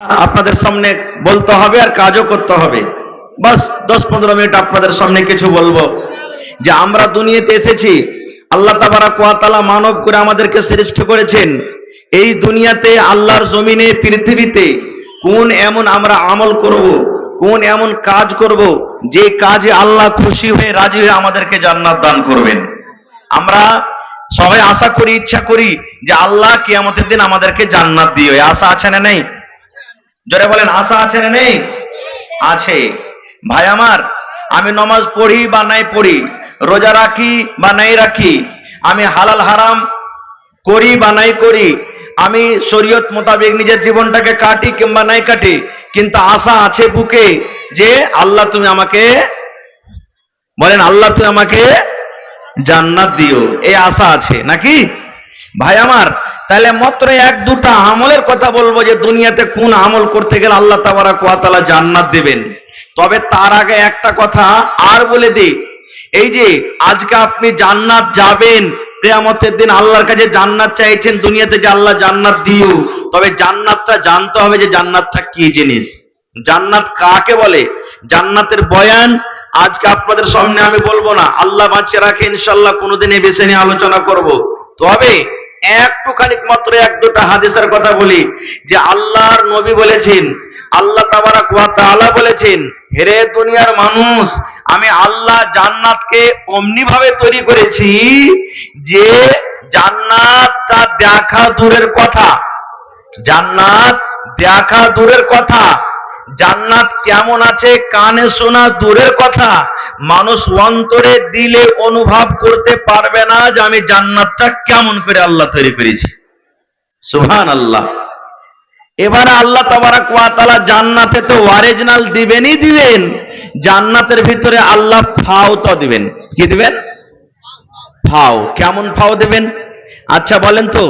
আপনাদের সামনে বলতে হবে আর কাজও করতে হবে। বাস 10-15 মিনিট আপনাদের সামনে কিছু বলবো যে আমরা দুনিয়াতে এসেছি, আল্লাহ তাবারাক ওয়া তাআলা মানব করে আমাদেরকে সৃষ্টি করেছেন। এই দুনিয়াতে আল্লাহর জমিনে পৃথিবীতে কোন এমন আমরা আমল করব, কোন এমন কাজ করব যে কাজে আল্লাহ খুশি হয়ে রাজি হয়ে আমাদেরকে জান্নাত দান করবেন। আমরা সবাই আশা করি, ইচ্ছা করি যে আল্লাহ কিয়ামতের দিন আমাদেরকে জান্নাত দিও। এই আশা আছে না নেই? জোরে বলেন, আশা আছে না নেই? আছে। ভাই আমার, আমি নামাজ পড়ি বা নাই পড়ি, রোজা রাখি বা নাই রাখি, আমি হালাল হারাম করি বা নাই করি, আমি শরীয়ত মোতাবেক নিজের জীবনটাকে কাটি কিংবা নাই কাটি, কিন্তু আশা আছে বুকে যে আল্লাহ তুমি আমাকে, বলেন আল্লাহ তুমি আমাকে জান্নাত দিও, এই আশা আছে নাকি? ভাই আমার, তাহলে মাত্র 1-2টা আমলের কথা বলবো যে দুনিয়াতে কোন আমল করতে গেলে আল্লাহ তাবারাক ওয়া তাআলা জান্নাত দেবেন। তবে তার আগে একটা কথা আর বলে দিই, এই যে আজকে আপনি জান্নাত যাবেন, কিয়ামতের দিন আল্লাহর কাছে জান্নাত চাইছেন, দুনিয়াতে যে আল্লাহ জান্নাত দিও, তবে জান্নাতটা জানতে হবে যে জান্নাতটা কি জিনিস, জান্নাত কাকে বলে। জান্নাতের বয়ান আজকে আপনাদের সামনে আমি বলবো না, আল্লাহ বাঁচিয়ে রাখে ইনশাআল্লাহ কোনোদিন এই বিষয় নিয়ে আলোচনা করব। তবে একটুখানি মাত্র 1-2টা হাদিসের কথা বলি যে আল্লাহর নবী বলেছেন, আল্লাহ তাবারাক ওয়া তাআলা বলেছেন, হেরে দুনিয়ার মানুষ, আমি আল্লাহ জান্নাতকে অমনি ভাবে তৈরি করেছি যে জান্নাতটা দেখা দূরের কথা, জান্নাত দেখা দূরের কথা, জান্নাত কেমন আছে কানে শোনা দূরের কথা, মানুষ অন্তরে দিলে অনুভব করতে পারবে না যে আমি জান্নাতটা কেমন করে আল্লাহ তৈরি করেছি। সুবহানাল্লাহ। এবারে আল্লাহ তাবারাক ওয়া তাআলা জান্নাতে তো অরিজিনাল দিবেনই দিবেন, জান্নাতের ভিতরে আল্লাহ ফাও তো দিবেন। কি দিবেন? ফাও। কেমন ফাও দিবেন? আচ্ছা বলেন তো,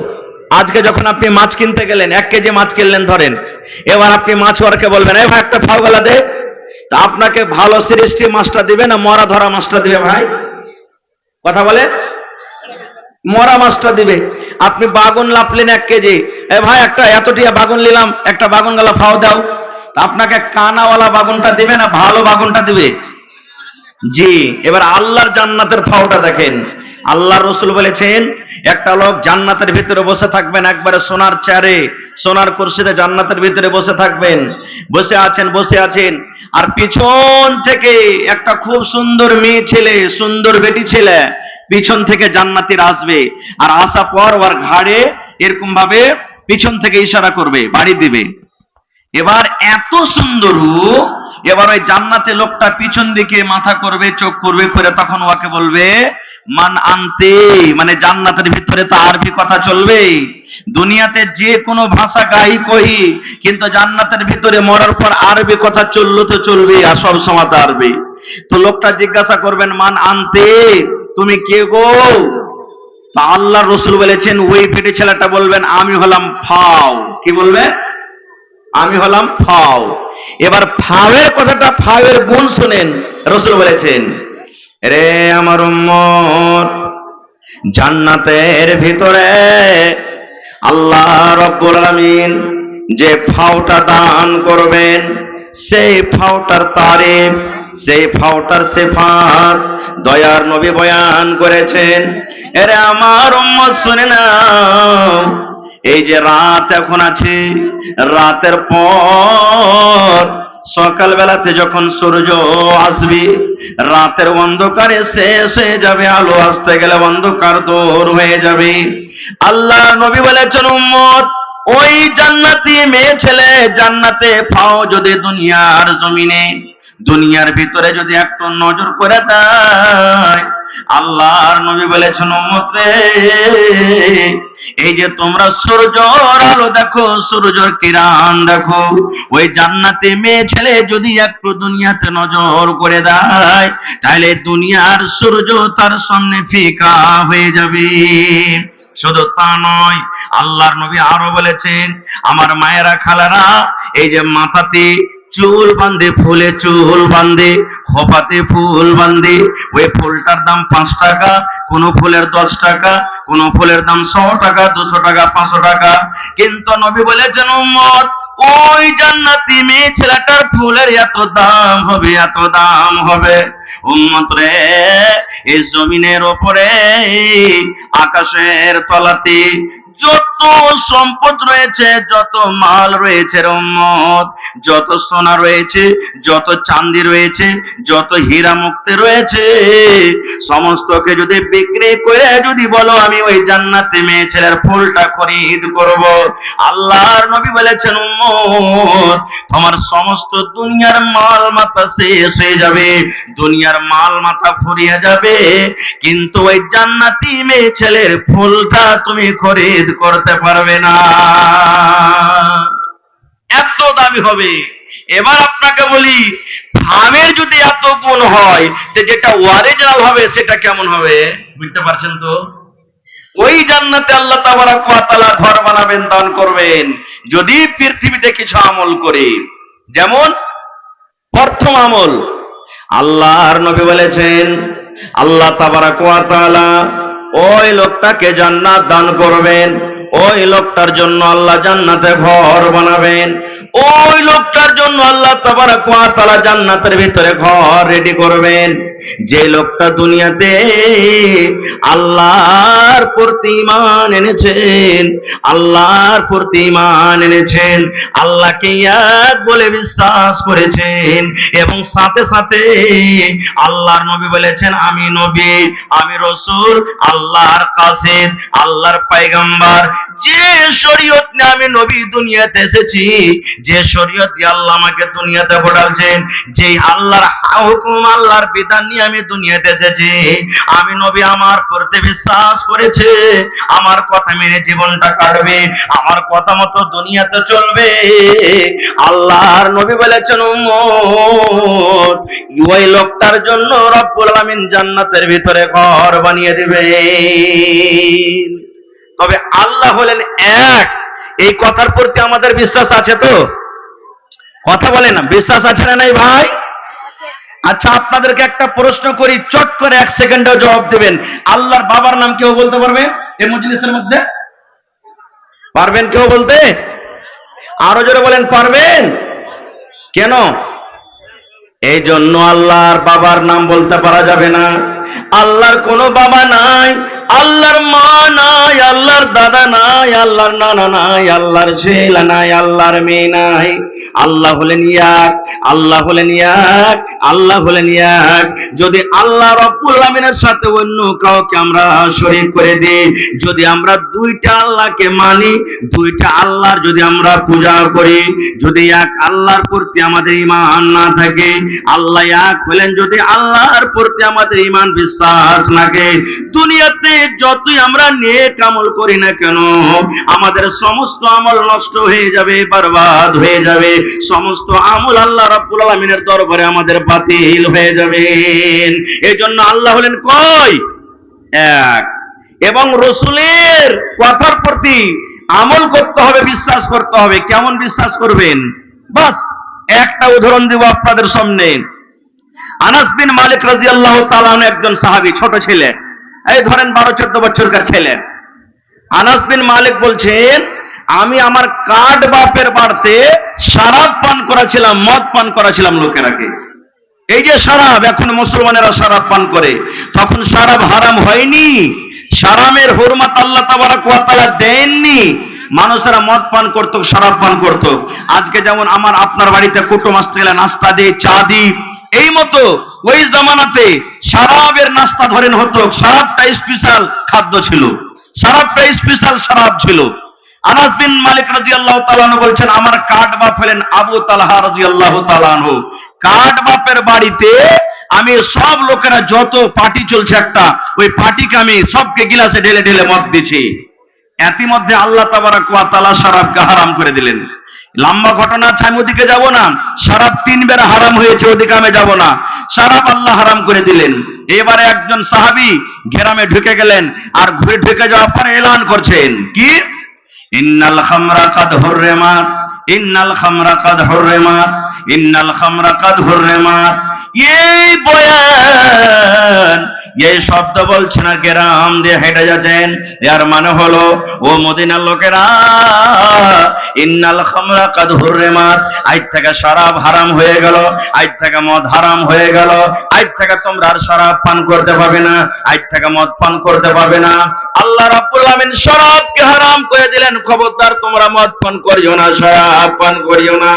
আজকে যখন আপনি মাছ কিনতে গেলেন, 1 কেজি মাছ কিনলেন ধরেন, এবার আপনি মাছওয়ালাকে বলবেন, এই ভাই একটা ফাও গলা দে, তা আপনাকে ভালো সৃষ্টি মাছটা দিবে না মরা ধরা মাছটা দিবে? ভাই কথা বলে, মরা মাছটা দিবে। আপনি বাগুন লাপলেন 1 কেজি, এ ভাই একটা এতটিয়া বাগুন নিলাম, একটা বাগুন গলা ফাও দাও, তা আপনাকে কানাওয়ালা বাগুনটা দিবে না ভালো বাগুনটা দিবে? জি। এবার আল্লাহর জান্নাতের ফাওটা দেখেন, আল্লাহ রসুল বলেছেন, একটা লোক জান্নাতের ভিতরে বসে থাকবেন, একবারে সোনার চেয়ারে সোনার কুরসিতে জান্নাতের ভিতরে বসে থাকবেন, বসে আছেন আর পিছন থেকে একটা খুব সুন্দর মেয়ে ছেলে, সুন্দর বেটি ছেলে পিছন থেকে জান্নাতীর আসবে, আর আসা পর ওর ঘাড়ে এরকম ভাবে পিছন থেকে ইশারা করবে, বাড়ি দিবে। এবার এত সুন্দর, এবার ওই জান্নাতে লোকটা পিছন দিকে মাথা করবে, চোখ করবে করে, তখন ওকে বলবে মান আনতে, মানে জান্নাতের ভিতরে তো আরবি কথা চলবে, দুনিয়াতে যে কোনো ভাষা গাই কই, কিন্তু জান্নাতের ভিতরে মরার পর আরবি কথা চললো তো চলবে, আর সব সময় আরবি। তো লোকটা জিজ্ঞাসা করবেন, মান আনতে, তুমি কে গো? তা আল্লাহ রসুল বলেছেন, ওই পেটে ছেলেটা বলবেন, আমি হলাম ফাও। কি বলবেন? আমি হলাম ফাও। এবার ফাওয়ের কথাটা, ফাওয়ের গুণ শুনেন, রসুল বলেছেন, রে আমার উম্মত, জান্নাতের ভিতরে আল্লাহ রাব্বুল আলামিন যে ফাওটা দান করবেন, সেই ফাওটার তারিফ, সেই ফাওটার সিফাত দয়ার নবী বয়ান করেছেন। এরে আমার উম্মত শুনে নাও, এই যে রাত এখন আছে, রাতের পর সকাল বেলাতে যখন সূর্য আসবে, রাতের অন্ধকারে শেষ হয়ে যাবে, আলো আসতে গেলে অন্ধকার দূর হয়ে যাবে। আল্লাহ নবী বলেছেন, উম্মত, ওই জান্নাতি মেয়ে ছেলে জান্নাতে ফাও যদি দুনিয়ার জমিনে, দুনিয়ার ভিতরে যদি একটু নজর করে দেয়, আল্লাহর নবী বলেছেন, উম্মত রে, এই যে তোমরা সূর্যের আলো দেখো, সূর্যের কিরণ দেখো, ওই জান্নাতে মেয়ে ছেলে যদি একটু দুনিয়াতে নজর করে দেয়, তাহলে দুনিয়ার সূর্য তার সামনে ফিকা হয়ে যাবে। শুধু তা নয়, আল্লাহর নবী আরো বলেছেন, আমার মায়েরা খালারা, এই যে মাথাতে চুল বাঁধে, ফুলে চুল বাঁধে, খোপাতে ফুল বাঁধে, ওই ফুলটার দাম 5 টাকা, কোন ফুলের 10 টাকা, কোন ফুলের দাম 100 টাকা, 200 টাকা, 500 টাকা। কিন্তু নবী বলেছেন, উম্মত, ওই জান্নাতি মেয়ে ছেলেটার ফুলের এত দাম হবে, এত দাম হবে। উম্মত রে, এই জমিনের ওপরে আকাশের তলাতে যত সম্পদ রয়েছে, যত মাল রয়েছে রে উম্মত, যত সোনা রয়েছে, যত চাঁদি রয়েছে, যত হীরা মুক্তি রয়েছে, সমস্তকে যদি বিক্রি করে যদি বলো আমি ওই জান্নাতে মেয়ে ছেলের ফুলটা খরিদ করব, আল্লাহর নবী বলেছেন উম্মত তোমার সমস্ত দুনিয়ার মাল মাথা শেষ হয়ে যাবে, দুনিয়ার মাল মাথা ফুরিয়ে যাবে, কিন্তু ওই জান্নাতি মেয়ে ছেলের ফুলটা তুমি খরিদ করতে পারবে না, এত দামি হবে। এবার আপনাকে বলি, ফার্মের যদি এত গুণ হয়, তো যেটা অরিজিনাল হবে সেটা কেমন হবে বুঝতে পারছেন তো? ওই জান্নাতে আল্লাহ তাবারক ওয়া তাআলা ঘর বানাবেন, দান করবেন যদি পৃথিবীতে কিছু আমল করে। যেমন প্রথম আমল, আল্লাহর নবী বলেছেন আল্লাহ তাবারক ওয়া তাআলা ওই লোকটাকে জান্নাত দান করবেন, ওই লোকটার জন্য আল্লাহ জান্নাতে ঘর বানাবেন, ওই লোকটার জন্য আল্লাহ তাবারক ওয়া তাআলা জান্নাতের ভিতরে ঘর রেডি করবেন। যে লোকটা দুনিয়াতে আল্লাহর প্রতি ঈমান এনেছেন, আল্লাহর প্রতি ঈমান এনেছেন, আল্লাহকে এক বলে বিশ্বাস করেছেন, এবং সাথে সাথে আল্লাহর নবী বলেছেন আমি নবী, আমি রাসূল, আল্লাহর কাসিদ, আল্লাহর পয়গম্বর, যে শরীয়ত নিয়ে আমি নবী দুনিয়াতে এসেছি, যে শরীয়ত দিয়ে আল্লাহ আমাকে দুনিয়াতে পাঠালেন, যে আল্লাহর হুকুম, আল্লাহর বিধান নিয়ে আমি দুনিয়াতে এসেছি, আমি নবী আমার প্রতি বিশ্বাস করেছে, আমার কথা মেনে জীবনটা কাটবে, আমার কথা মতো দুনিয়াতে চলবে, আল্লাহর নবী বলেছেন উম্মত ওই লোকটার জন্য রব্বুল আলামিন জান্নাতের ভিতরে ঘর বানিয়ে দিবেন। তবে আল্লাহ হলেন এক, এই কথার প্রতি আমাদের বিশ্বাস আছে তো? কথা বলে না, বিশ্বাস আছে না নাই ভাই? আচ্ছা, আপনাদেরকে একটা প্রশ্ন করি, চট করে 1 সেকেন্ডেও জবাব দেবেন। আল্লাহর বাবার নাম কেউ বলতে পারবে এই মজলিসের মধ্যে? পারবেন কেউ বলতে? আরো জোরে বলেন, পারবেন? কেন? এই জন্য আল্লাহর বাবার নাম বলতে পারা যাবে না। আল্লাহর কোনো বাবা নাই, আল্লাহর মা নাই, আল্লাহর দাদা নাই, আল্লাহর নানা নাই, আল্লাহর ছেলে নাই, আল্লাহর মেয়ে নাই। আল্লাহ হলেন এক, আল্লাহ হলেন এক, আল্লাহ হলেন এক। যদি আল্লাহ রব্বুল আলামিনের সাথে অন্য কাউকে আমরা শরীক করে দিই, যদি আমরা দুইটা আল্লাহকে মানি, দুইটা আল্লাহর যদি আমরা পূজা করি, যদি এক আল্লাহর প্রতি আমাদের ঈমান না থাকে, আল্লাহ এক হলেন যদি আল্লাহর প্রতি আমাদের ঈমান বিশ্বাস থাকে, দুনিয়াতে যতই আমরা নেক আমল করি না কেন, আমাদের সমস্ত আমল নষ্ট হয়ে যাবে, বরবাদ হয়ে যাবে, সমস্ত আমল আল্লাহ রাব্বুল আলামিনের দরবারে আমাদের বাতিল হয়ে যাবে। এজন্য আল্লাহ হলেন কয়? এক। এবং রাসূলের কথার প্রতি আমল করতে হবে, বিশ্বাস করতে হবে। কেমন বিশ্বাস করবেন? বাস একটা উদাহরণ দেব আপনাদের সামনে। আনাস বিন মালিক রাদিয়াল্লাহু তাআলা আনহু একজন সাহাবী, ছোট ছেলে, এই ধরেন 12-14 বছরকার ছেলে। আনাস বিন মালিক বলছেন আমি আমার কাঠ বাপের বাড়িতে শরাব পান করেছিলাম, মদ পান করেছিলাম লোকেরাকে। এই যে শরাব, এখন মুসলমানেরা শরাব পান করে, তখন শরাব হারাম হয়নি, শরাবের হুরমত আল্লাহ তাবারক ওয়া তাআলা দেননি, মানুষেরা মদ পান করত, শরাব পান করত। আজকে যেমন আমার আপনার বাড়িতে কুটুম আসতে গেলে নাস্তা দিই, চা দিই, এই মতো ওই জামানাতে শরাবের নাস্তা ধরেন হতো, শরাবটা স্পেশাল খাদ্য ছিল, শরাবটা স্পেশাল শরাব ছিল। আনাস বিন মালিক রাদিয়াল্লাহু তাআলা আনহু বলছেন আমার কাঠ বাপ হলেন আবু তালহা রাদিয়াল্লাহু তাআলা আনহু। কাঠ বাপের বাড়িতে আমি সব লোকেরা, যত পার্টি চলছে একটা, ওই পার্টিকে আমি সবকে গিলাসে ঢেলে ঢেলে মদ দিছি। ইতিমধ্যে আল্লাহ তাবারক ওয়া তাআলা শরাবকে হারাম করে দিলেন। লম্বা ঘটনা আছে, আমি ওদিকে যাব না। শরাব 3 বার হারাম হয়েছে, ওদিকে আমি যাব না। শরাব আল্লাহ হারাম করে দিলেন। এবারে একজন সাহাবী গ্রামে ঢুকে গেলেন, আর ঘুরে ঢুকে যাওয়ার পর এলান করছেন কি, ইন্নাল খামরা কাদ হুররিমাত, ইন্নাল খামরা কাদ হুররিমাত, ইন্নাল খামরা কাদ হুররিমাত। এই বয়ান, এই শব্দ বলছেন আর গ্রাম দিয়ে হেঁটে যাচ্ছেন, এর মানে হলো ও মদিনার লোকেরা, ইন্নাল খামরা কাদ হুররিমাত, আজ থেকে শরাব হারাম হয়ে গেল, আজ থেকে মদ হারাম হয়ে গেল, আজ থেকে তোমরা আর শরাব পান করতে পাবে না, আজ থেকে মদ পান করতে পাবে না। আল্লাহ রাব্বুল আলামিন শরাবকে হারাম করে দিলেন, খবরদার তোমরা মদ পান করিও না, শরাব পান করিও না।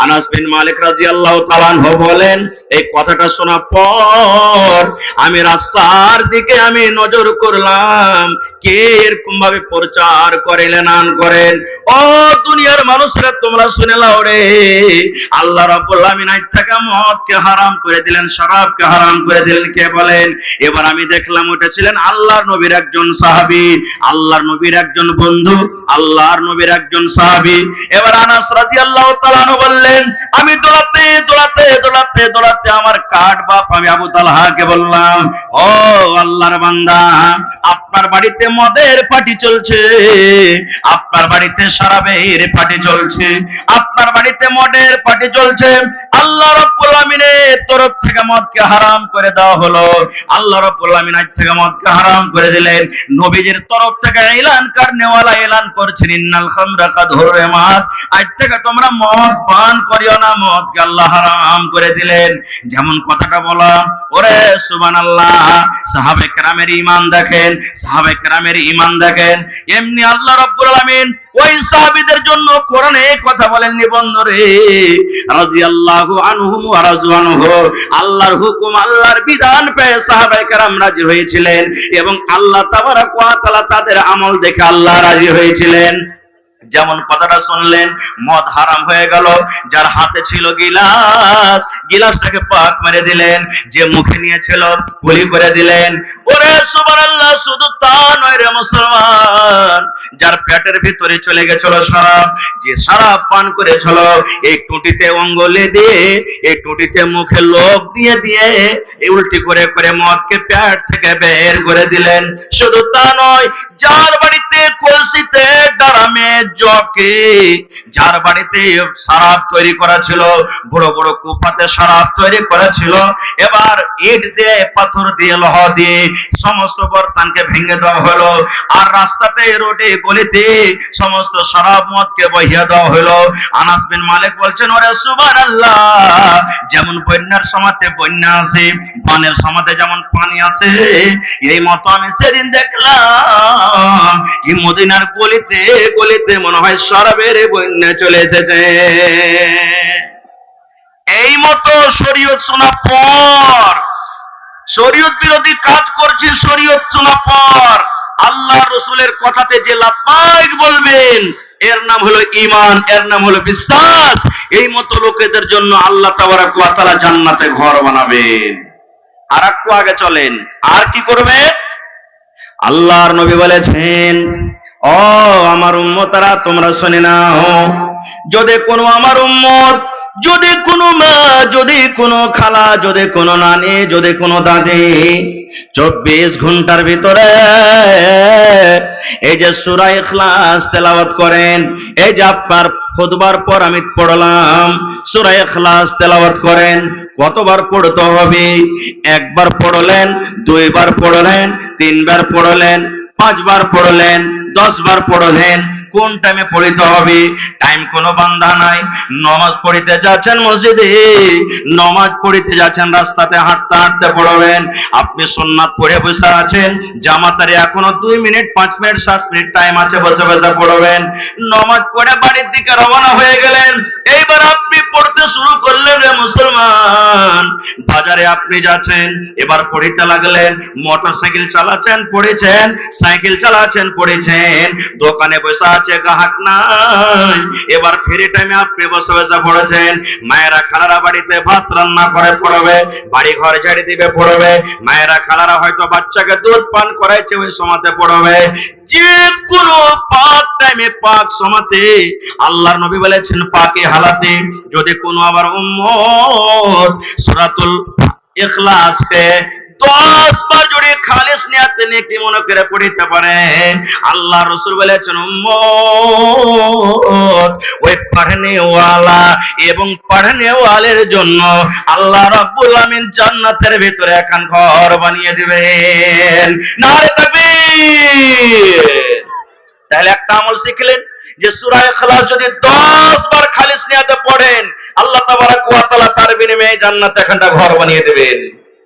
আনাস বিন মালিক রাদিয়াল্লাহু তাআলা আনহু বলেন, এই কথাটা শোনার পর আমি রাস্তার দিকে আমি নজর করলাম, কে এরকম ভাবে প্রচার করেন আন করেন। ও দুনিয়ার মানুষরা তোমরা শুনে নাও রে, আল্লাহ রাব্বুল আলামিন আজ থেকে মদকে হারাম করে দিলেন, শরাবকে হারাম করে দিলেন। কে বলেন? এবার আমি দেখলাম ওটা ছিলেন আল্লাহর নবীর একজন সাহাবী, আল্লাহর নবীর একজন বন্ধু, আল্লাহর নবীর একজন সাহাবী। এবার আনাস রাদিয়াল্লাহু তাআলা আনহু বললেন, আমি দৌড়াতে দৌড়াতে দৌড়াতে দৌড়াতে আমার কাঠ বাপ আমি আবু তালহাকে বললাম, ও আল্লাহর বান্দা, আপনার বাড়িতে মদের পার্টি চলছে, আপনার বাড়িতে শরাবের পার্টি চলছে, আপনার বাড়িতে মদের পার্টি চলছে। আল্লাহ রাব্বুল আলামিনের তরফ থেকে মদকে হারাম করে দেওয়া হলো, আল্লাহ রাব্বুল আলামিন আজ থেকে মদকে হারাম করে দিলেন। নবীজির তরফ থেকে এলান কারনেওয়ালা এলান করছেন, ইন্নাল খামরা কাদ হুররিমাত, আজ থেকে তোমরা মদ পান করিও না, মদকে আল্লাহ হারাম করে দিলেন। যেমন কথাটা বলা, ওরে সুবহানাল্লাহ, সাহাবে কেরামের ঈমান দেখেন, সাহাবে কেরামের ঈমান দেখেন। এমনি আল্লাহ রাব্বুল আলামিন ওই সাহাবীদের জন্য কোরআনে কথা বলেননি বন্ধুরে, রাদিয়াল্লাহু আনহুম ওয়া রাযু আনহু, আল্লাহর হুকুম আল্লাহর বিধান পেয়ে সাহাবায়ে কেরাম রাজি হয়েছিলেন এবং আল্লাহ তাবারাক ওয়া তাআলা তাদের আমল দেখে আল্লাহ রাজি হয়েছিলেন। যেমন কথাটা শুনলেন, মদ হারাম হয়ে গেল, যার হাতে ছিল গিলাস, গিলাসটাকে পাক মেরে দিলেন, যে মুখে নিয়েছিল গুলি করে দিলেন। ওরে সুবহানাল্লাহ, শুধু তা নয় রে মুসলমান, যার পেটের ভিতরে চলে গেছিল শরাব, যে শরাব পান করেছিল, এই টুটিতে অঙ্গুলি দিয়ে, এই টুটিতে মুখে লোক দিয়ে দিয়ে এই উল্টি করে করে মদকে পেট থেকে বের করে দিলেন। শুধু তা নয়, যার বাড়িতে কলসিতে ড্রামে জকে, যার বাড়িতে শরাব তৈরি করা ছিল, বড় বড় কুপাতে শরাব তৈরি করা ছিল, এবার ইট দিয়ে, পাথর দিয়ে, লোহা দিয়ে সমস্ত বর্তনকে ভেঙে দেওয়া হলো, আর রাস্তাতে, রোডে, গলিতে সমস্ত শরাব মদকে বহিয়ে দেওয়া হলো। আনাস বিন মালিক বলছেন, ওরে সুবহানাল্লাহ, যেমন বন্যার সময়তে বন্যা আসে, পানের সময়তে যেমন পানি আসে, এই মতো আমি সেদিন দেখলাম কি মদিনার গলিতে গলিতে মনে হয় শরাবের বন্যা চলে এসেছে। এই মতো শরীয়ত শোনা পর, শরীয়ত বিরোধী কাজ করছে, শরীয়ত শোনা পর আল্লাহ রসুলের কথাতে যে লাব্বাইক বলবেন, এর নাম হলো ঈমান, এর নাম হলো বিশ্বাস। এই মতো লোকেদের জন্য আল্লাহ তাবারাক ওয়া তাআলা জান্নাতে ঘর বানাবেন। আর একটু আগে চলেন, আর কি করবে? আল্লাহর নবী বলেছেন, ও আমার উম্মতরা, তোমরা শুনে নাও, যদি কোনো আমার উম্মত, যদি কোনো মা, যদি কোনো খালা, যদি কোনো নানি, যদি কোনো দাদি 24 ঘন্টার ভিতরে এই যে সূরা ইখলাস তেলাওয়াত করেন, এই যে আপনার খুতবার পর আমি পড়লাম, সূরা ইখলাস তেলাওয়াত করেন, কতবার পড়তে হবে? একবার পড়লেন, দুইবার পড়লেন, তিনবার পড়লেন, 5 বার পড়লেন, 10 বার পড়লেন। কোন টাইমে পড়িতে হবে? টাইম কোনো বান্ধা নাই। নামাজ পড়িতে যাচ্ছেন মসজিদে, নামাজ পড়িতে যাচ্ছেন রাস্তাতে, হাঁটতে হাঁটতে পড়বেন। আপনি সুন্নাত পড়ে বসে আছেন, জামাতারে এখনো 2 মিনিট, 5 মিনিট, 7 মিনিট টাইম আছে, বসে বসে পড়বেন। নামাজ পড়ে বাড়ির দিকে রওনা হয়ে গেলেন, এইবার আপনি পড়তে শুরু করলেন রে মুসলমান। বাজারে আপনি যাচ্ছেন, এবার পড়িতে লাগলেন। মোটরসাইকেল চালাচ্ছেন, পড়েছেন, সাইকেল চালাচ্ছেন, পড়েছেন, দোকানে বসে আছে, গ্রাহক নাই, এবার ফ্রি টাইমে আপনি বসে বসে পড়েছেন। মায়েরা খালারা বাড়িতে ভাত রান্না করে পড়বে, বাড়ি ঘর ঝাড়ি দিবে পড়বে, মায়েরা খালারা হয়তো বাচ্চাকে দুধ পান করাইছে, ওই সময়তে পড়বে। যে কোনো পাক টাইমে, পাক সময়তে আল্লাহর নবী বলেছেন, পাকে হালাতে যদি কোনো আবার উম্মত সূরাতুল ইখলাসকে 10 বার যদি খালিস নিয়াতে নেকি মনে করে পড়িতে পারেন, আল্লাহ রাসূল বলেছেন উম্মত ওই পড়নেওয়ালা এবং পড়নেওয়ালের জন্য আল্লাহ রাব্বুল আমিন জান্নাতের ভিতরে একখান ঘর বানিয়ে দিবেন। নারে তাকবীর। তাহলে একটা আমল শিখলেন যে সূরা ইখলাস যদি 10 বার খালিস নিয়াতে পড়েন, আল্লাহ তাবারক ওয়া তাআলা তার বিনিময়ে জান্নাতে একখানা ঘর বানিয়ে দিবেন।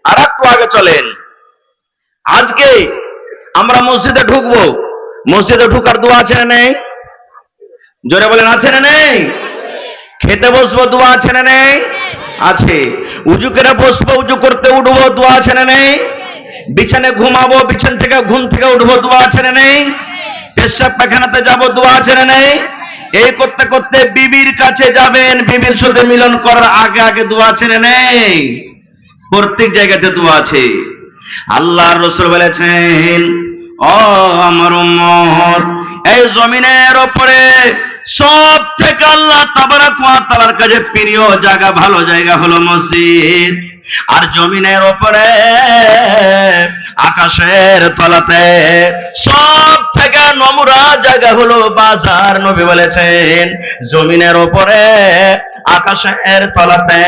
আর একটু আগে চলেন, আজকে আমরা মসজিদে ঢুকবো, মসজিদে ঢুকার দোয়া আছে না নেই? জোরে বলেন আছে না নেই? খেতে বসবো, দোয়া আছে না নেই? আছে। উজু করে বসবো, উজু করতে উঠবো, দোয়া আছে না নেই? বিছানায় ঘুমাবো, বিছানা থেকে ঘুম থেকে উঠবো, দোয়া আছে না নেই? পেশাব পায়খানাতে যাবো, দোয়া আছে না নেই? এই করতে করতে বিবির কাছে যাবেন, বিবির সাথে মিলন করার আগে আগে দোয়া আছে না নেই? প্রত্যেক জায়গাতে দোয়া আছে। আল্লাহর রাসূল বলেছেন, ও আমার উম্মত, এই জমিনের উপরে সব থেকে আল্লাহ তাবারক ওয়া তাআলার কাছে প্রিয় জায়গা, ভালো জায়গা হলো মসজিদ। আর জমিনের উপরে আকাশের তলাতে সব থেকে নোংরা জায়গা হলো বাজার। নবী বলেছেন জমিনের উপরে আকাশের তলাতে,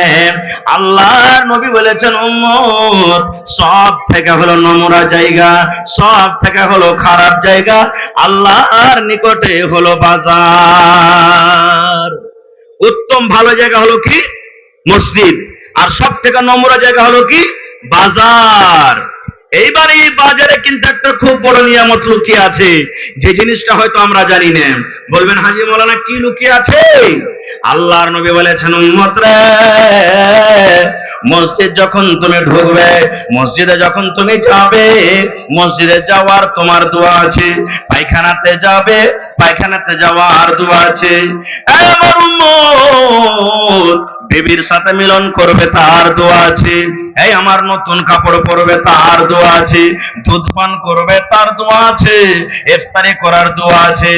আল্লাহর নবী বলেছেন উম্মত সব থেকে হলো নোংরা জায়গা, সব থেকে হলো খারাপ জায়গা আল্লাহর নিকটে হলো বাজার। উত্তম ভালো জায়গা হলো কি? মসজিদ। আর সব থেকে নোংরা জায়গা হলো কি? বাজার। এইবার এই বাজারে কিন্তু একটা খুব বড় নিয়ামত লুকিয়ে আছে, যে জিনিসটা হয়তো আমরা জানি না। বলবেন হাজী মাওলানা কি লুকিয়ে আছে? আল্লাহর নবী বলেছেন উম্মত রে, মসজিদ যখন তুমি ঢুকবে, মসজিদে যখন তুমি যাবে, মসজিদে যাওয়ার তোমার দোয়া আছে। পায়খানাতে যাবে, পায়খানাতে যাওয়ার দোয়া আছে। আমার উম্মত বিবির সাথে মিলন করবে, তার দোয়া আছে। এই আমার নতুন কাপড় পরবে, তার দোয়া আছে। দুধ পান করবে, তার দোয়া আছে। ইফতারি করার দোয়া আছে।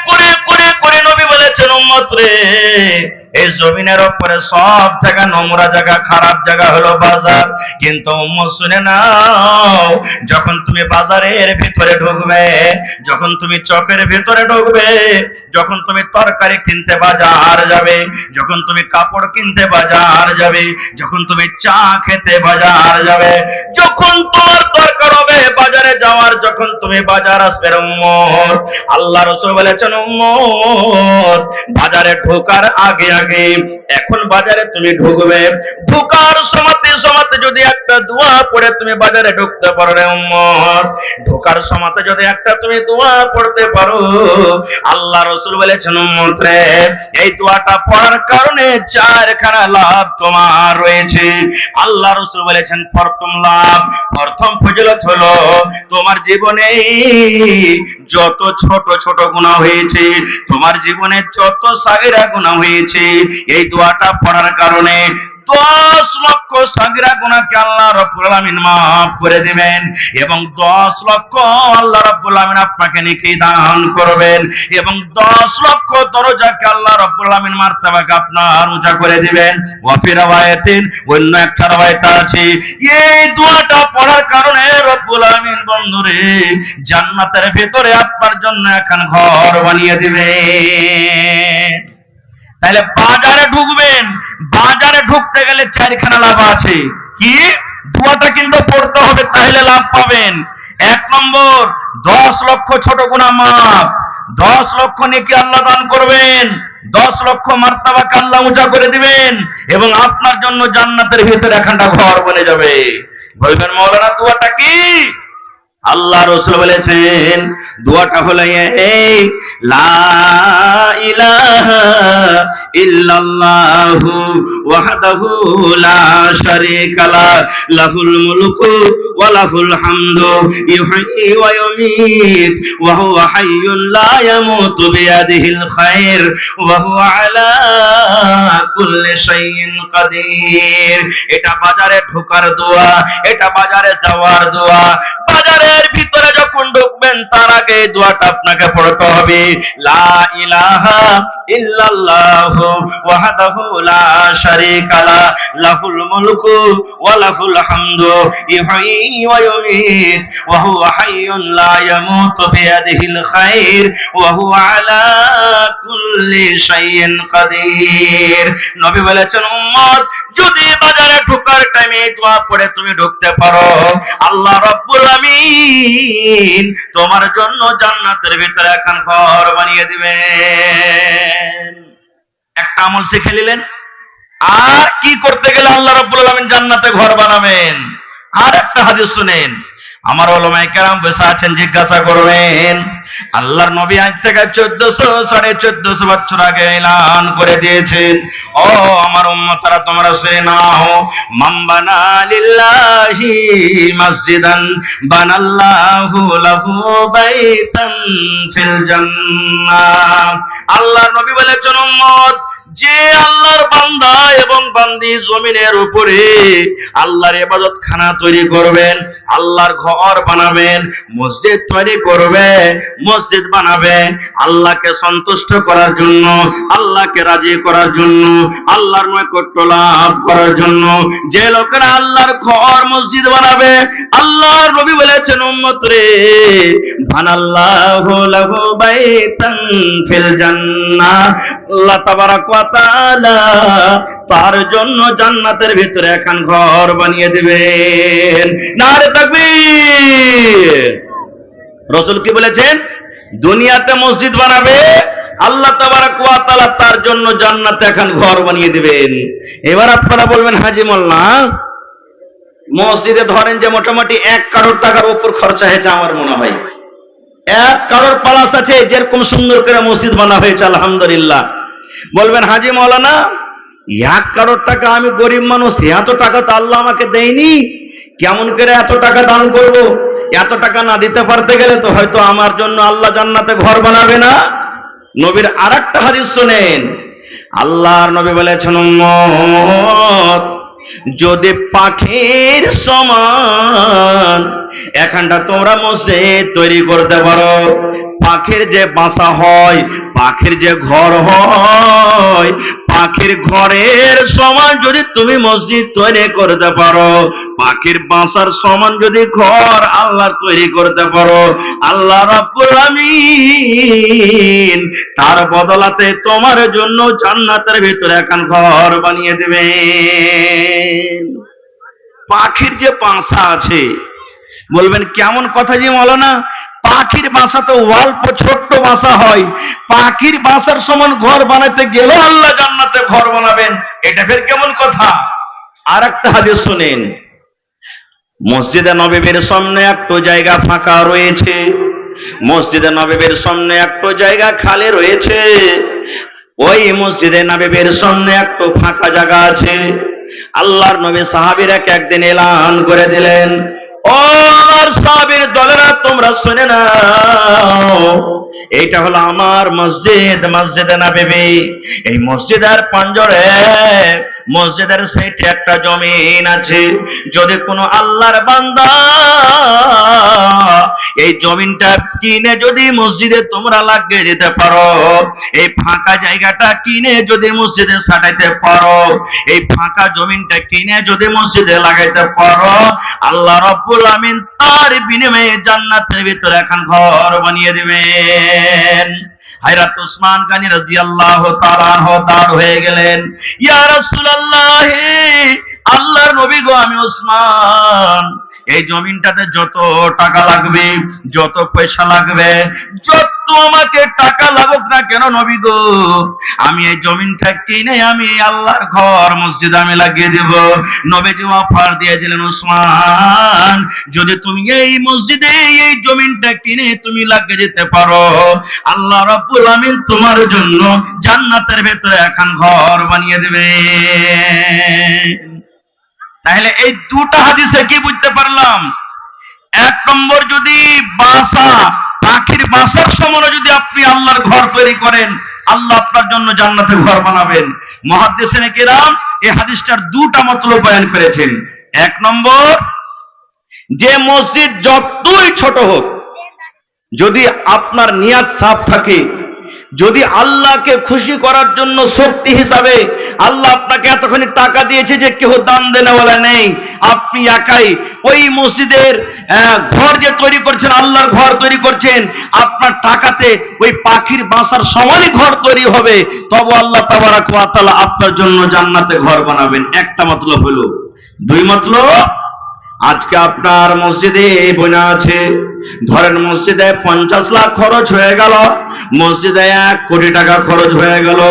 করে করে করে নবী বলেছেন উম্মত রে, এই জমিনের উপরে সব থেকে নোংরা জায়গা, খারাপ জায়গা হলো বাজার। কিন্তু উম্মত শুনে নাও, যখন তুমি বাজারের ভিতরে ঢুকবে, যখন তুমি চকের ভিতরে ঢুকবে, যখন তুমি তরকারি কিনতে বাজার যাবে, যখন তুমি কাপড় কিনতে বাজার যাবে, যখন তুমি চা খেতে বাজার যাবে, যখন তোমার দরকার হবে বাজারে যাওয়ার, যখন তুমি বাজার আসবে উম্মত, আল্লাহ রাসূল বলেছেন উম্মত বাজারে ঢোকার আগে আগে, এখন বাজারে তুমি ঢুকবে, ঢোকার সময়তে সময়তে যদি একটা দোয়া পড়ে তুমি বাজারে ঢুকতে পারো রে উম্মত, ঢোকার সময়তে যদি একটা তুমি দোয়া পড়তে পারো, আল্লাহ রাসূল বলেছেন উম্মত রে, এই দোয়াটা পড়ার কারণে চারখানা লাভ তোমার রয়েছে। আল্লাহ রাসূল বলেছেন প্রথম লাভ, প্রথম ফজিলত হলো তোমার জীবনে যত ছোট ছোট গুনাহ হয়েছে, তোমার জীবনে যত সাগীরা গুনাহ হয়েছে, এই দোয়াটা পড়ার কারণে 10 লক্ষ সাগীরা গুনাহকে আল্লাহ রাব্বুল আলামিন maaf করে দিবেন, এবং 10 লক্ষ আল্লাহ রাব্বুল আলামিন আপনাকে নেকি দান করবেন, এবং 10 লক্ষ দরজাকে আল্লাহ রাব্বুল আলামিন মার্তাবাকে আপনার উঁচা করে দিবেন। ওয়া ফি রাওয়ায়াতিন, অন্য একটা রাওয়ায়াত আছে, এই দোয়াটা পড়ার কারণে রাব্বুল আলামিন বন্ধুরে জান্নাতের ভিতরে আপনার জন্য একখান ঘর বানিয়ে দিবেন। তাহলে বাজারে ঢুকবেন, বাজারে ঢুকতে গেলে চারখানা লাভ আছে। কি? দোয়াটা কিন্তু পড়তে হবে, তাহলে লাভ পাবেন। 1 নম্বর, 10 লক্ষ ছোট গুনাহ মাফ, 10 লক্ষ নেকি আল্লাহ দান করবেন, 10 লক্ষ মার্তাবাকে আল্লাহ উঁচা করে দিবেন, এবং আপনার জন্য জান্নাতের ভিতরে একখানা ঘর বনে যাবে। বলবেন মাওলানা দোয়াটা কি? আল্লাহ রাসূল বলেছেন দোয়াটা হলো এই, লা ইলাহা ইল্লাল্লাহু ওয়াহদাহু লা শারীকা লা, লাহুল মুলকু ওয়া লাহুল হামদু, ইউহয়ী ওয়া ইউমীত ওয়া হুয়া হাইয়্যুন লা ইয়ামুতু বিয়াদিহিল খায়র ওয়া হুয়া আলা কুল্লি শাইইন কাদির। এটা বাজারে ঢোকার দোয়া, এটা বাজারে যাওয়ার দোয়া। বাজারের ভিতরে যখন ঢুকবেন তার আগে এই দোয়াটা আপনাকে পড়তে হবে, লা ইলাহা ইল্লাল্লাহু ওয়াহদাহু লা শারীকা লা, লাহুল মুলকু ওয়া লাহুল হামদু ইহয়ী ওয়া ইউমীত ওয়া হুয়া হাইয়্যুন লা ইয়ামুতু বিয়াদিহিল খায়র ওয়া হুয়া আলা কুল্লি শাইইন কাদির। নবী বলেছেন, উম্মত যদি বাজারে ঢোকার টাইমে এই দোয়া পড়ে তুমি ঢুকতে পারো, আল্লাহ রাব্বুল আমিন তোমার জন্য জান্নাতের ভিতরে এখন ঘর বানিয়ে দিবেন। একটা আমল শিখে নিলেন, আর কি করতে গেলে আল্লাহ রাব্বুল আলামিন জান্নাতে ঘর বানাবেন। আর একটা হাদিস শুনেন, আমার উলামায়ে কেরাম বসে আছেন, জিজ্ঞাসা করবেন। আল্লাহর নবী আজ থেকে 1400-1450 বছর আগে এলান করে দিয়েছেন, ও আমার উম্মতরা তোমরা শুনে নাও, মান বানা লিল্লাহি মসজিদান বানাল্লাহু লাহু বাইতান ফিল জান্নাহ। আল্লাহর নবী বলেছেন, উম্মত যে আল্লাহর বান্দা এবং বান্দি জমিনের উপরে আল্লাহর ইবাদত খানা তৈরি করবেন, আল্লাহর ঘর বানাবেন, মসজিদ তৈরি করবে, মসজিদ বানাবে আল্লাহকে সন্তুষ্ট করার জন্য, আল্লাহকে রাজি করার জন্য, আল্লাহর নৈকট্য লাভ করার জন্য, যে লোকেরা আল্লাহর ঘর মসজিদ বানাবে, আল্লাহর নবী বলেছেন, উম্মত রে, বানাল্লাহু লাহু বাইতান ফিল জান্নাহ, আল্লাহ তাবারাক ওয়া তাআলা তার জন্য জান্নাতের ভিতরে এখন ঘর বানিয়ে দিবেন। নারে তাকবীর। রাসূল কি বলেছেন? দুনিয়াতে মসজিদ বানাবে, আল্লাহ তাবারাক ওয়া তাআলা তার জন্য জান্নাতে এখন ঘর বানিয়ে দিবেন। এবার আপনারা বলবেন, হাজী মোল্লা মসজিদে ধরেন যে মোটামুটি 1 কারোর টাকার উপর খরচা হয়েছে, আমার মনে হয় 1 কারোর প্লাস আছে, যেরকম সুন্দর করে মসজিদ বানা হয়েছে আলহামদুলিল্লাহ। বলবেন, হাজী মাওলানা 1 কারোর টাকা, আমি গরিব মানুষ, এত টাকা তো আল্লাহ আমাকে দেয়নি, কেমন করে এত টাকা দান করব? এত টাকা না দিতে পারতে গেলে তো হয়তো আমার জন্য আল্লাহ জান্নাতে ঘর বানাবে না। নবীর আরেকটা হাদিস শুনেন, আল্লাহর নবী বলেছেন, উম্মত যদি পাখির সমান এখানটা তোমরা মসজিদ তৈরি করতে পারো, পাখির যে বাসা হয়, পাখির যে ঘর হয়, পাখির ঘরের সমান যদি তুমি মসজিদ তৈরি করতে পারো, পাখির বাসার সমান যদি ঘর আল্লাহর তৈরি করতে পারো, আল্লাহ রাব্বুল আমিন তার বদলাতে তোমার জন্য জান্নাতের ভিতরে এখন ঘর বানিয়ে দিবেন। পাখির যে বাসা আছে, বলবেন কেমন কথা যে মাওলানা, পাখির বাসা তো অল্প ছোট্ট বাসা হয়, পাখির বাসার সমান ঘর বানাতে গেলেও আল্লাহ জান্নাতে ঘর বানাবেন, এটা ফের কেমন কথা? আর একটা হাদিস শুনেন, মসজিদে নববীর সামনে একটু জায়গা ফাঁকা রয়েছে, মসজিদে নববীর সামনে একটু জায়গা খালি রয়েছে, ওই মসজিদে নববীর সামনে একটু ফাঁকা জায়গা আছে। আল্লাহর নবী সাহাবীরাকে একদিন এলান করে দিলেন, ও আমার সাহাবীর দলেরা তোমরা শুনে নাও, এইটা হলো আমার মসজিদ, মসজিদে নববী। এই মসজিদের পাঞ্জরে, মসজিদের সাইডে একটা জমিন আছে, যদি কোনো আল্লাহর বান্দা এই জমিনটা কিনে যদি মসজিদে তোমরা লাগিয়ে দিতে পারো, এই ফাঁকা জায়গাটা কিনে যদি মসজিদে সাজাইতে পারো, এই ফাঁকা জমিনটা কিনে যদি মসজিদে লাগাইতে পারো, আল্লাহ রাব্বুল আমিন তার বিনিময়ে জান্নাতের ভিতরে এখন ঘর বানিয়ে দিবেন। হযরত উসমান গনি রাদিয়াল্লাহু তাআলা আনহু তার হয়ে গেলেন, ইয়া রাসূলুল্লাহ, আল্লাহর নবী গো, আমি উসমান, এই জমিনটাতে যত টাকা লাগবে, যত পয়সা লাগবে, যত আমাকে টাকা লাগুক না কেন নবী গো, আমি এই জমিনটা কিনে আমি আল্লাহর ঘর মসজিদ আমি লাগিয়ে দেব। নবীজি অফার দিয়ে দিলেন, উসমান যদি তুমি এই মসজিদে এই জমিনটা কিনে তুমি লাগিয়ে দিতে পারো, আল্লাহ রাব্বুল আমিন তোমার জন্য জান্নাতের ভেতরে এখন ঘর বানিয়ে দেবে। তাহলে এই দুটো হাদিসে কি বুঝতে পারলাম? 1 নম্বর, যদি বাসা, পাখির বাসার সমান যদি আপনি আল্লাহর ঘর তৈরি করেন, আল্লাহ আপনার জন্য জান্নাতে ঘর বানাবেন। মুহাদ্দিসিনে কিরাম এই হাদিসটার দুটা মতলব বয়ান করেছেন। এক নম্বর, যে মসজিদ যতই ছোট হোক, যদি আপনার নিয়াত সাফ থাকে, যদি আল্লাহকে খুশি করার জন্য শক্তি হিসাবে আল্লাহ আপনাকে এতখানি টাকা দিয়েছে যে কেউ দান দেনেওয়ালা নেই, আপনি একাই ওই মসজিদের ঘর যে তৈরি করছেন, আল্লাহর ঘর তৈরি করছেন, আপনার টাকাতে ওই পাখির বাসার সমানই ঘর তৈরি হবে, তবে আল্লাহ তাবারাক ওয়া তাআলা আপনার জন্য জান্নাতে ঘর বানাবেন। একটা মতলব হলো। দুই মতলব, আজকে আপনার মসজিদে বোনা আছে, ধরেন মসজিদে 50 লাখ খরচ হয়ে গেল, মসজিদে 1 কোটি টাকা খরচ হয়ে গেল।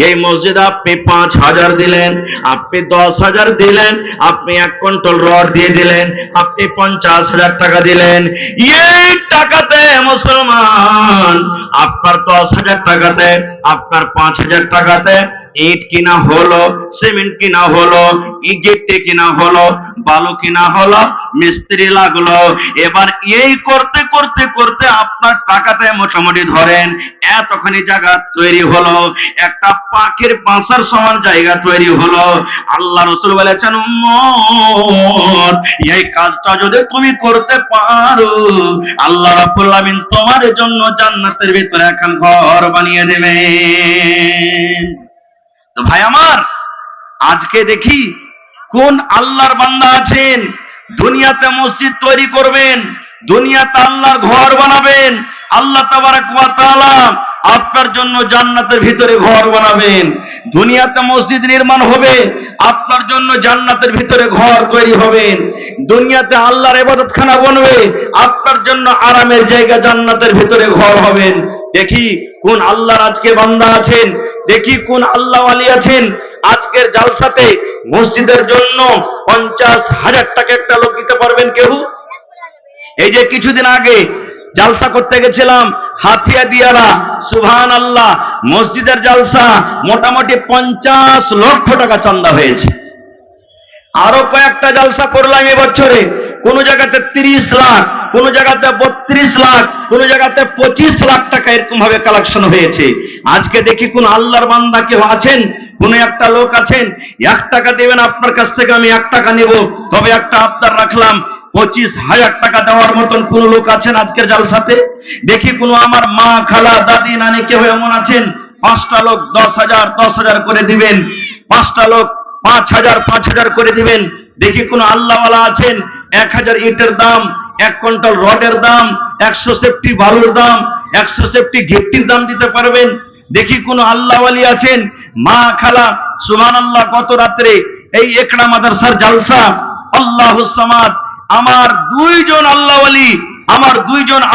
এই মসজিদে আপনি 5,000 দিলেন, আপনি 10,000 দিলেন, আপনি 1 কুইন্টাল রড দিয়ে দিলেন, আপনি 50,000 টাকা দিলেন। এই টাকাতে মুসলমান আপনার 10,000 টাকাতে, আপনার 5,000 টাকাতে ইট কিনা হলো, সিমেন্ট কিনা হলো, গিট্টি কিনা হলো, বালু কিনা হলো, মিস্ত্রি লাগলো। এবার এই করতে করতে করতে আপনার টাকাতে মোটামুটি ধরেন এতখানি জায়গা তৈরি হলো, একটা পাখির বাসার সমান জায়গা তৈরি হলো। আল্লাহ রাসূল বলেছেন, উম্মত এই কাজটা যদি তুমি করতে পারো, আল্লাহ রাব্বুল আলামিন তোমার জন্য জান্নাতের ভিতরে এখন ঘর বানিয়ে দেবেন। তো ভাই আমার, আজকে দেখি কোন আল্লাহর বান্দা আছেন দুনিয়াতে মসজিদ তৈরি করবেন, দুনিয়াতে আল্লাহর ঘর বানাবেন, আল্লাহ তাবারাক ওয়া তাআলা আপনার জন্য জান্নাতের ভিতরে ঘর বানাবেন। দুনিয়াতে মসজিদ নির্মাণ হবে, আপনার জন্য জান্নাতের ভিতরে ঘর তৈরি হবেন। দুনিয়াতে আল্লাহর ইবাদতখানা বনবে, আপনার জন্য আরামের জায়গা জান্নাতের ভিতরে ঘর হবেন। দেখি কোন আল্লাহর আজকে বান্দা আছেন, দেখি কোন আল্লাহ ওয়ালি আছেন আজকের জালসাতে মসজিদের জন্য 50,000 টাকা একটা লোক দিতে পারবেন কেউ? এই যে কিছুদিন আগে জালসা করতে গেছিলাম হাতিয়া দিয়ারা, সুবহানাল্লাহ, মসজিদের জালসা মোটামুটি 50 লক্ষ টাকা চাঁদা হয়েছে। আরো কয়েকটা জালসা করলাম এবছরে, কোন জায়গাতে 30 লাখ, কোন জায়গাতে 32 লাখ, কোন জায়গাতে 25 লাখ টাকা এরকম ভাবে কালেকশন হয়েছে। আজকে দেখি কোন আল্লাহর বান্দা কেউ আছেন, কোন একটা লোক আছেন 1 টাকা দেবেন আপনার কাছ থেকে আমি 1 টাকা নেব, তবে একটা আবদার রাখলাম, 25,000 টাকা দেওয়ার মতন কোন লোক আছেন আজকের জালসাতে? দেখি কোন আমার মা, খালা, দাদি, নানি কেউ এমন আছেন 5টা লোক 10,000 করে দিবেন, 5টা লোক 5,000 করে দিবেন। দেখি কোন আল্লাহওয়ালা আছেন 1,000 ইটের দাম, 1 কুইন্টাল রডের দাম, 100 সেফটি বালুর দাম, 100 সেফটি গিট্টির দাম দিতে পারবেন। দেখি কোন আল্লাহওয়ালি আছেন, মা, খালা, সুবহানাল্লাহ, গত রাত্রে এই একড়া মাদ্রাসার জালসা, আল্লাহুস সামাদ, আমার 2 জন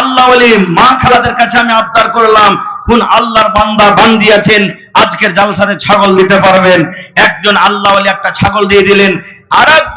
আল্লাহওয়ালি মা খালাদের কাছে আমি আবদার করলাম, কোন আল্লাহর বান্দা বান্দি আছেন আজকের জালসাতে ছাগল দিতে পারবেন? একজন আল্লাহওয়ালি একটা ছাগল দিয়ে দিলেন, আর একজন